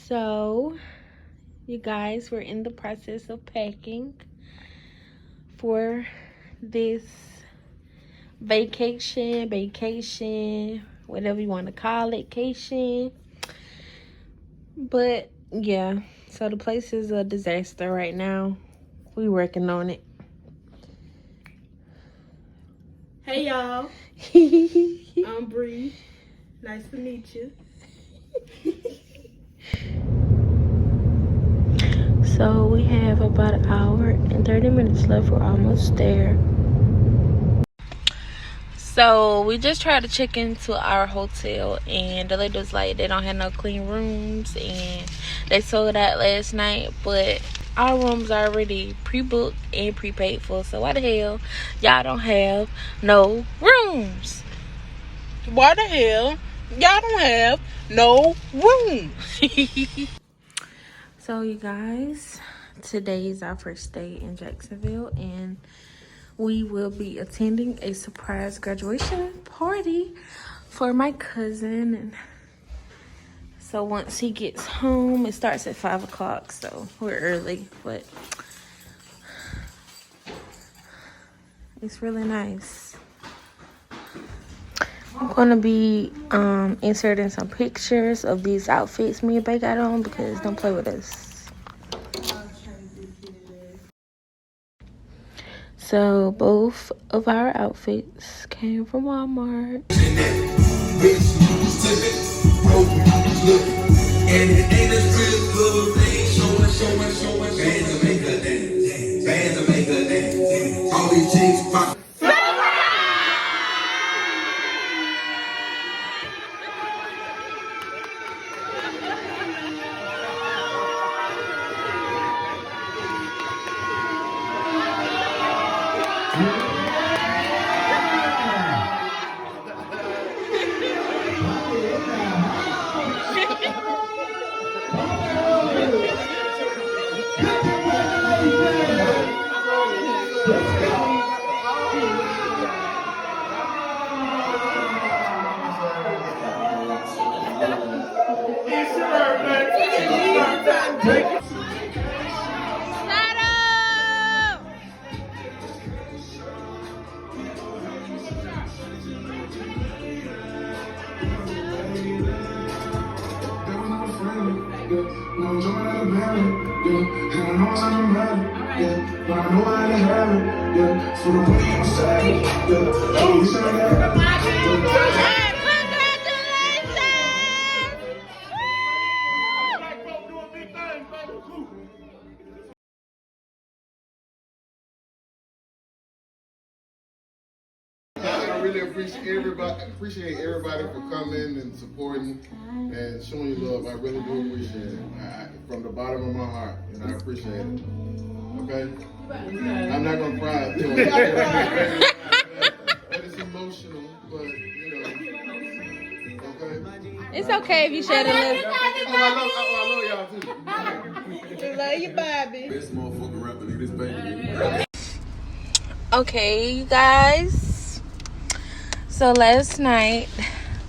So, you guys, we're in the process of packing for this vacation, whatever you want to call it, cation. But yeah, so the place is a disaster right now. We working on it. Hey y'all, I'm Bree. Nice to meet you. So we have about an hour and 30 minutes left. We're almost there. So we just tried to check into our hotel, and the lady was like, they don't have no clean rooms, and they sold out last night. But our rooms are already pre-booked and prepaid for. So why the hell y'all don't have no rooms? Why the hell y'all don't have no rooms? So you guys, today is our first day in Jacksonville, and we will be attending a surprise graduation party for my cousin. And so once he gets home, it starts at 5 o'clock, so we're early, but it's really nice. I'm gonna be inserting some pictures of these outfits me and Bay got on, because don't play with us. So both of our outfits came from Walmart. I really appreciate everybody for coming and supporting and showing you love. I really do appreciate it. From the bottom of my heart, and I appreciate it. Okay? I'm not gonna cry too much. But it's emotional, but you know, okay? It's okay if you shed a little. I love y'all too. We love you, Bobby. Best motherfucker rapper in this baby. Okay, you guys. So last night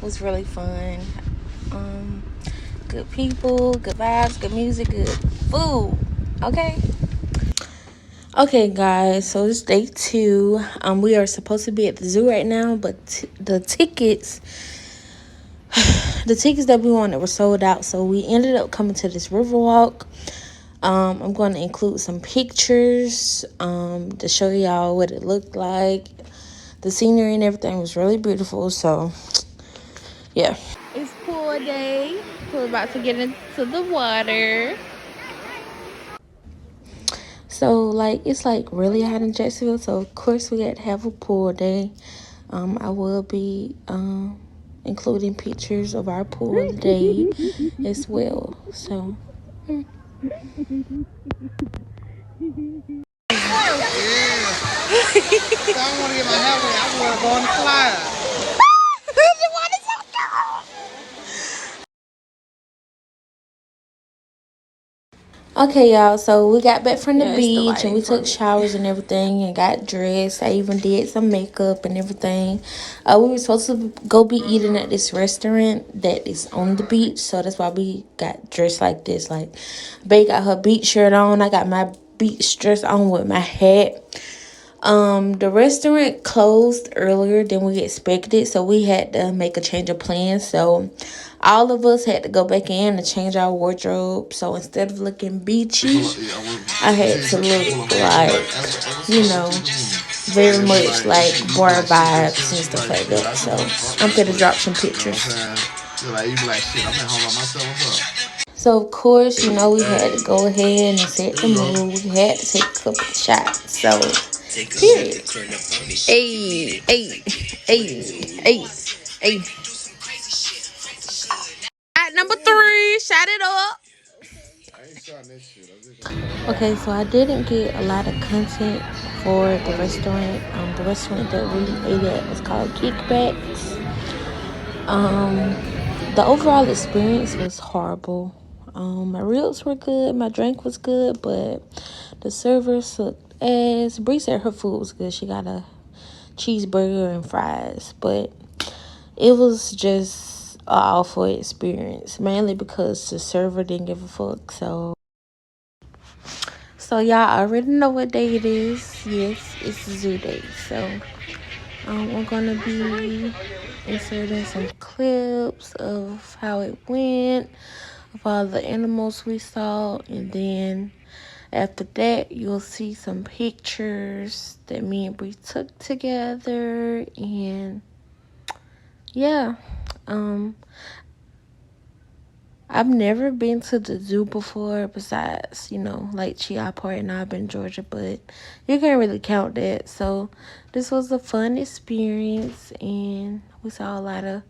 was really fun. Good people, good vibes, good music, good food. Okay, guys. So it's day 2. We are supposed to be at the zoo right now, but the tickets that we wanted were sold out. So we ended up coming to this river walk. I'm going to include some pictures to show y'all what it looked like. The scenery and everything was really beautiful. So, yeah. It's pool day. We're about to get into the water. So, it's really hot in Jacksonville. So, of course, we got to have a pool day. I will be including pictures of our pool day as well. So, Yeah. I want to get my hair wet. I want to go on the slide. Okay, y'all, so we got back from the beach and we took showers and everything and got dressed. I even did some makeup and everything. We were supposed to go be eating at this restaurant that is on the beach, so that's why we got dressed like this. Like, Bae got her beach shirt on, I got my beach dress on with my hat. The restaurant closed earlier than we expected, so we had to make a change of plans. So all of us had to go back in and change our wardrobe. So instead of looking beachy, I had to look like, very much like bar vibes and stuff like that. So I'm gonna drop some pictures. So of course, we had to go ahead and set the mood. We had to take a couple of shots. So period. Hey, hey, hey, hey, hey. At number 3, shot it up. Okay, so I didn't get a lot of content for the restaurant. The restaurant that we ate at was called Kickbacks. The overall experience was horrible. My ribs were good, my drink was good, but the server sucked ass. Bree said her food was good. She got a cheeseburger and fries, but it was just an awful experience, mainly because the server didn't give a fuck. So y'all already know what day it is. Yes, it's zoo day. So I'm gonna be inserting some clips of how it went, of all the animals we saw, and then after that you'll see some pictures that me and Bree took together. And yeah, I've never been to the zoo before besides, like Chia Park and Auburn, Georgia, but you can't really count that. So this was a fun experience and we saw a lot of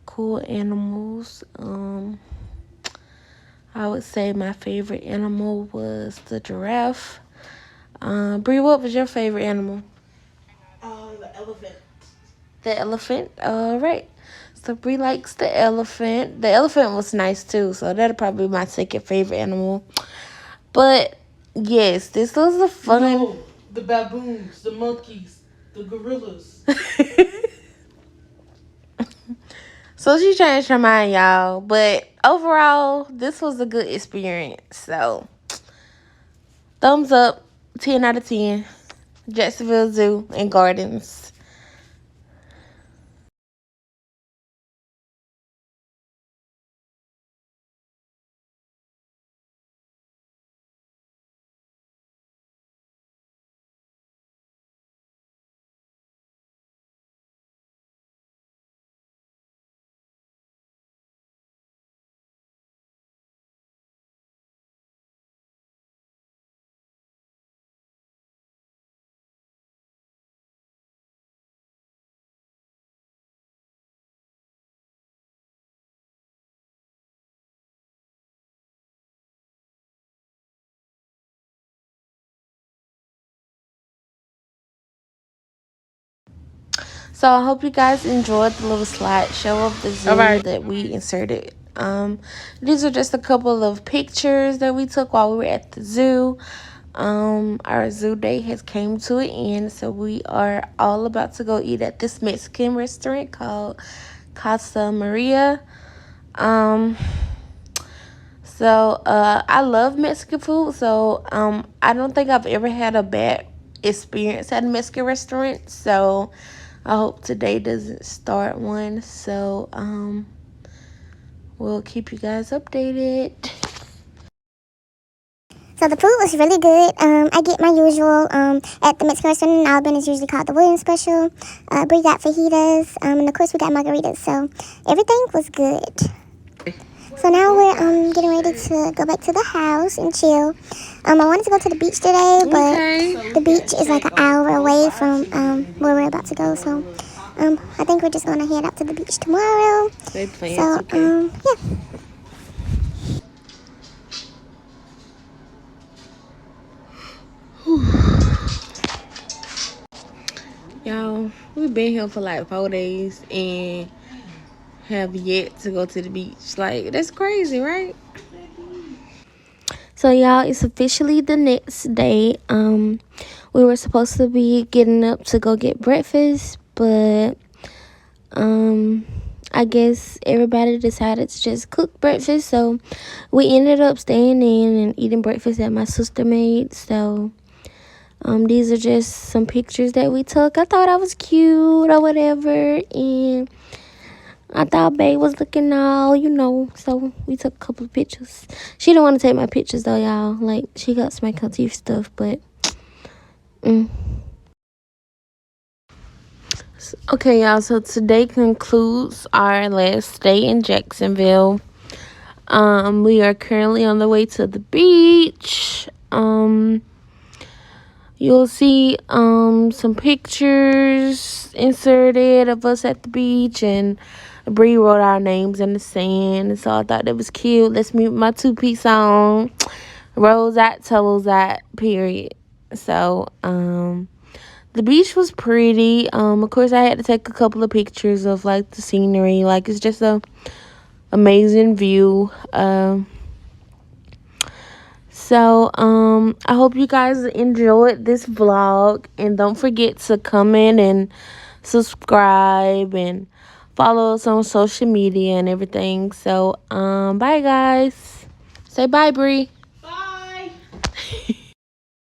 cool animals. I would say my favorite animal was the giraffe. Bree, what was your favorite animal? The elephant. The elephant? All right. So Bree likes the elephant. The elephant was nice too, so that'll probably be my second favorite animal. But yes, this was a fun. No, the baboons, the monkeys, the gorillas. So she changed her mind, y'all. But overall, this was a good experience. So thumbs up, 10 out of 10. Jacksonville Zoo and Gardens. So I hope you guys enjoyed the little slideshow of the zoo that we inserted. These are just a couple of pictures that we took while we were at the zoo. Our zoo day has came to an end, so we are all about to go eat at this Mexican restaurant called Casa Maria. I love Mexican food, so I don't think I've ever had a bad experience at a Mexican restaurant. So I hope today doesn't start one. So we'll keep you guys updated. So the food was really good. I get my usual at the Mexican restaurant in Albany. It's usually called the Williams Special. Bree got fajitas, and of course we got margaritas. So everything was good. So now we're getting ready to go back to the house and chill. I wanted to go to the beach today, but the beach is like an hour away from where we're about to go. So I think we're just gonna head out to the beach tomorrow. Yeah. Y'all, we've been here for like 4 days and have yet to go to the beach. Like, that's crazy, right? So y'all, it's officially the next day. We were supposed to be getting up to go get breakfast, but I guess everybody decided to just cook breakfast, so we ended up staying in and eating breakfast that my sister made. So these are just some pictures that we took. I thought I was cute or whatever, and I thought Bae was looking all, so we took a couple of pictures. She didn't want to take my pictures though, y'all. Like, she got some makeup teeth stuff, but Okay, y'all, so today concludes our last day in Jacksonville. We are currently on the way to the beach. You'll see some pictures inserted of us at the beach, and Bree wrote our names in the sand, so I thought that was cute. Let's mute my two-piece song. Rose out, toes out, period. So, the beach was pretty. Of course, I had to take a couple of pictures of, like, the scenery. Like, it's just a amazing view. So, I hope you guys enjoyed this vlog. And don't forget to comment and subscribe and follow us on social media and everything. So, bye, guys. Say bye, Bree.